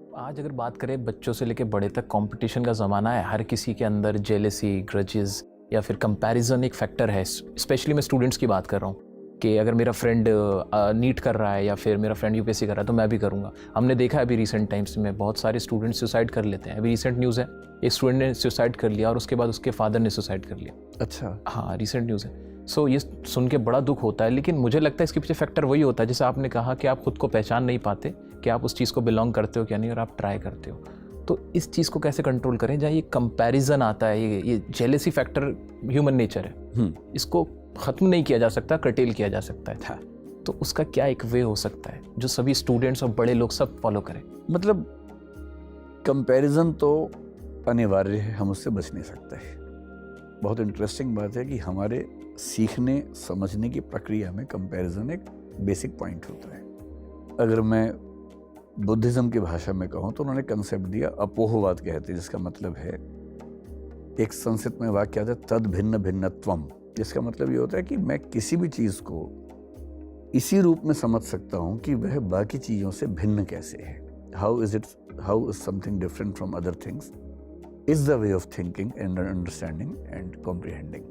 आज अगर बात करें बच्चों से लेकर बड़े तक, कंपटीशन का ज़माना है। हर किसी के अंदर जेलेसी, ग्रजेस या फिर कंपैरिजन एक फैक्टर है। स्पेशली मैं स्टूडेंट्स की बात कर रहा हूँ कि अगर मेरा फ्रेंड नीट कर रहा है या फिर मेरा फ्रेंड यूपीएससी कर रहा है तो मैं भी करूँगा। हमने देखा है अभी रिसेंट टाइम्स में बहुत सारे स्टूडेंट्स सुसाइड कर लेते हैं। अभी रिसेंट न्यूज़ है, एक स्टूडेंट ने सुसाइड कर लिया और उसके बाद उसके फादर ने सुसाइड कर लिया। अच्छा। हाँ, रिसेंट न्यूज़ है। सो ये सुन के बड़ा दुख होता है, लेकिन मुझे लगता है इसके पीछे फैक्टर वही होता है जैसे आपने कहा कि आप खुद को पहचान नहीं पाते कि आप उस चीज़ को बिलोंग करते हो क्या नहीं, और आप ट्राई करते हो। तो इस चीज़ को कैसे कंट्रोल करें जहाँ ये कंपैरिजन आता है, ये जेलेसी फैक्टर ह्यूमन नेचर है, इसको ख़त्म नहीं किया जा सकता, कर्टेल किया जा सकता है। तो उसका क्या एक वे हो सकता है जो सभी स्टूडेंट्स और बड़े लोग सब फॉलो करें? मतलब कंपैरिजन तो अनिवार्य है, हम उससे बच नहीं सकते। बहुत इंटरेस्टिंग बात है कि हमारे सीखने समझने की प्रक्रिया में कंपैरिजन एक बेसिक पॉइंट होता है। अगर मैं बुद्धिज्म की भाषा में कहूँ तो उन्होंने कंसेप्ट दिया, अपोहवाद कहते हैं, जिसका मतलब है, एक संस्कृत में वाक्य आता है, तद भिन्न भिन्नत्वम। जिसका मतलब ये होता है कि मैं किसी भी चीज़ को इसी रूप में समझ सकता हूँ कि वह बाकी चीज़ों से भिन्न कैसे है। How is something different from other things is the way of thinking and understanding and comprehending.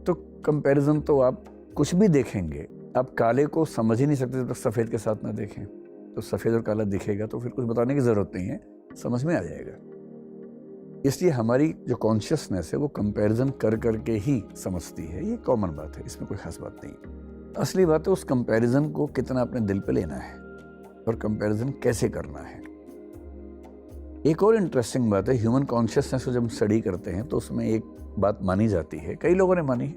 तो कंपैरिजन तो आप कुछ भी देखेंगे, आप काले को समझ ही नहीं सकते जब तक सफ़ेद के साथ ना देखें। तो सफ़ेद और काला दिखेगा तो फिर कुछ बताने की ज़रूरत नहीं है, समझ में आ जाएगा। इसलिए हमारी जो कॉन्शियसनेस है वो कंपैरिजन कर करके ही समझती है। ये कॉमन बात है, इसमें कोई खास बात नहीं। असली बात है उस कंपैरिजन को कितना अपने दिल पे लेना है और कंपैरिजन कैसे करना है। एक और इंटरेस्टिंग बात है, ह्यूमन कॉन्शियसनेस को जब स्टडी करते हैं तो उसमें एक बात मानी जाती है, कई लोगों ने मानी,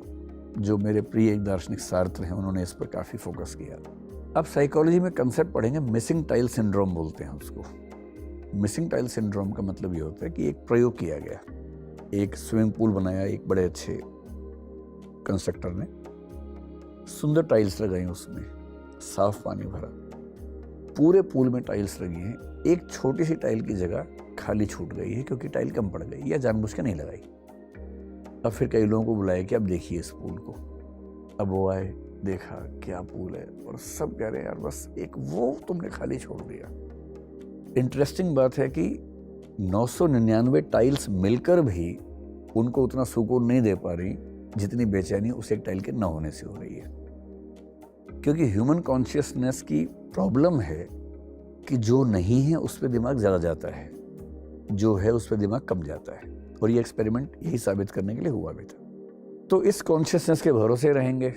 जो मेरे प्रिय एक दार्शनिक सार्त्र हैं, उन्होंने इस पर काफ़ी फोकस किया। अब साइकोलॉजी में कंसेप्ट पढ़ेंगे, मिसिंग टाइल सिंड्रोम बोलते हैं उसको। मिसिंग टाइल सिंड्रोम का मतलब ये होता है कि एक प्रयोग किया गया, एक स्विमिंग पूल बनाया एक बड़े अच्छे कंस्ट्रक्टर ने, सुंदर टाइल्स लगाई, उसमें साफ पानी भरा, पूरे पूल में टाइल्स लगी हैं, एक छोटी सी टाइल की जगह खाली छूट गई है क्योंकि टाइल कम पड़ गई या जानबूझ के नहीं लगाई। अब फिर कई लोगों को बुलाया कि अब देखिए इस पूल को। अब वो आए, देखा क्या पूल है, और सब कह रहे हैं यार बस एक वो तुमने खाली छोड़ दिया। इंटरेस्टिंग बात है कि 999 टाइल्स मिलकर भी उनको उतना सुकून नहीं दे पा रही जितनी बेचैनी उस एक टाइल के न होने से हो रही है। क्योंकि ह्यूमन कॉन्शियसनेस की प्रॉब्लम है कि जो नहीं है उस पर दिमाग ज़्यादा जाता है, जो है उस पर दिमाग कम जाता है। और ये एक्सपेरिमेंट यही साबित करने के लिए हुआ भी था। तो इस कॉन्शियसनेस के भरोसे रहेंगे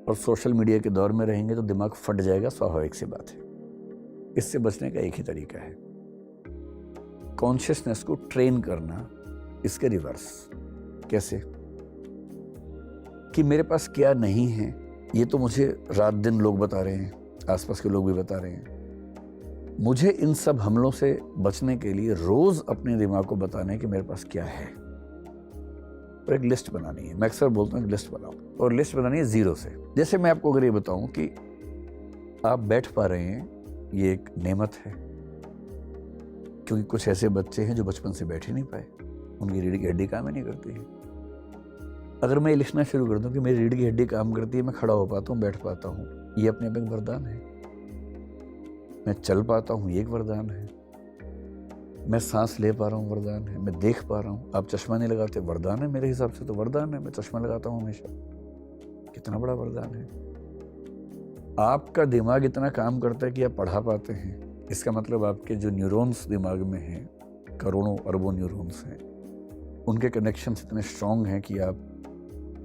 और सोशल मीडिया के दौर में रहेंगे तो दिमाग फट जाएगा, स्वाभाविक सी बात है। इससे बचने का एक ही तरीका है, कॉन्शियसनेस को ट्रेन करना, इसके रिवर्स। कैसे? कि मेरे पास क्या नहीं है ये तो मुझे रात दिन लोग बता रहे हैं, आसपास के लोग भी बता रहे हैं। मुझे इन सब हमलों से बचने के लिए रोज अपने दिमाग को बताना है कि मेरे पास क्या है, और एक लिस्ट बनानी है। मैं अक्सर बोलता हूँ लिस्ट बनाओ, और लिस्ट बनानी है जीरो से। जैसे मैं आपको अगर ये बताऊं कि आप बैठ पा रहे हैं, ये एक नेमत है, क्योंकि कुछ ऐसे बच्चे हैं जो बचपन से बैठ ही नहीं पाए, उनकी रीढ़ की हड्डी काम ही नहीं करती है। अगर मैं ये लिखना शुरू कर दूं कि मेरी रीढ़ की हड्डी काम करती है, मैं खड़ा हो पाता हूँ, बैठ पाता हूँ, ये अपने आप एक वरदान है। मैं चल पाता हूँ, ये एक वरदान है। मैं सांस ले पा रहा हूँ, वरदान है। मैं देख पा रहा हूँ, आप चश्मा नहीं लगाते, वरदान है। मेरे हिसाब से तो वरदान है, मैं चश्मा लगाता हूँ हमेशा, कितना बड़ा वरदान है। आपका दिमाग इतना काम करता है कि आप पढ़ा पाते हैं, इसका मतलब आपके जो न्यूरॉन्स दिमाग में हैं, करोड़ों अरबों न्यूरॉन्स हैं, उनके कनेक्शंस इतने स्ट्रांग हैं कि आप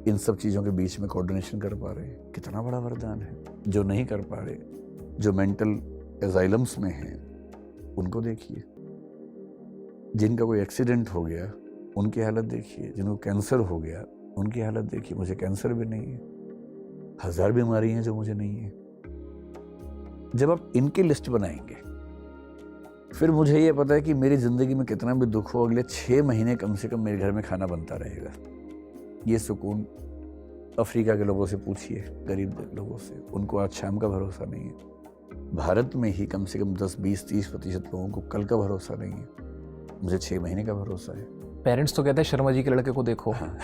इन सब चीज़ों के बीच में कोऑर्डिनेशन कर पा रहे हैं, कितना बड़ा वरदान है। जो नहीं कर पा रहे, जो मेंटल एजाइलम्स में हैं, उनको देखिए। जिनका कोई एक्सीडेंट हो गया उनकी हालत देखिए, जिनको कैंसर हो गया उनकी हालत देखिए। मुझे कैंसर भी नहीं है, 1000 बीमारी हैं जो मुझे नहीं है। जब आप इनकी लिस्ट बनाएंगे, फिर मुझे ये पता है कि मेरी ज़िंदगी में कितना भी दुख हो, अगले 6 महीने कम से कम मेरे घर में खाना बनता रहेगा। ये सुकून अफ्रीका के लोगों से पूछिए, गरीब लोगों से, उनको आज शाम का भरोसा नहीं है। भारत में ही कम से कम 10, 20, 30% लोगों को कल का भरोसा नहीं है, मुझे 6 महीने का भरोसा है। पेरेंट्स तो कहते हैं शर्मा जी के लड़के को देखो। हाँ।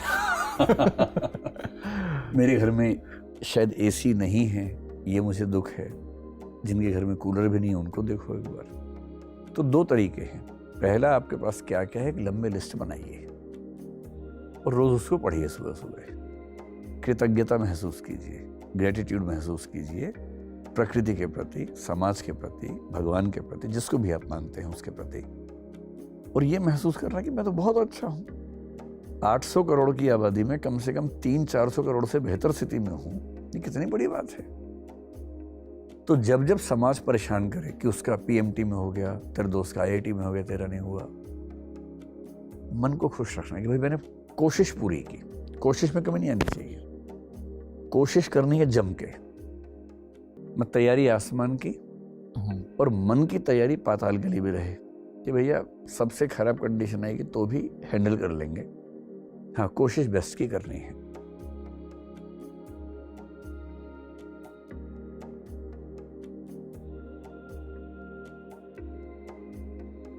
मेरे घर में शायद एसी नहीं है, ये मुझे दुख है। जिनके घर में कूलर भी नहीं है उनको देखो एक बार। तो 2 तरीके हैं। पहला, आपके पास क्या क्या है, एक लंबी लिस्ट बनाइए और रोज़ उसको पढ़िए सुबह सुबह। कृतज्ञता महसूस कीजिए, ग्रेटिट्यूड महसूस कीजिए, प्रकृति के प्रति, समाज के प्रति, भगवान के प्रति, जिसको भी आप मानते हैं उसके प्रति। और ये महसूस करना कि मैं तो बहुत अच्छा हूँ। 800 करोड़ की आबादी में कम से कम 300-400 करोड़ से बेहतर स्थिति में हूँ, ये कितनी बड़ी बात है। तो जब जब समाज परेशान करे कि उसका पीएमटी में हो गया, तेरे दोस्त का आईआईटी में हो गया, तेरा नहीं हुआ, मन को खुश रखना कि भाई मैंने कोशिश पूरी की, कोशिश में कमी नहीं आनी चाहिए, कोशिश करनी है जम के। मैं तैयारी आसमान की और मन की तैयारी पाताल गली भी रहे कि भैया सबसे खराब कंडीशन आएगी तो भी हैंडल कर लेंगे। हाँ, कोशिश बेस्ट की करनी है।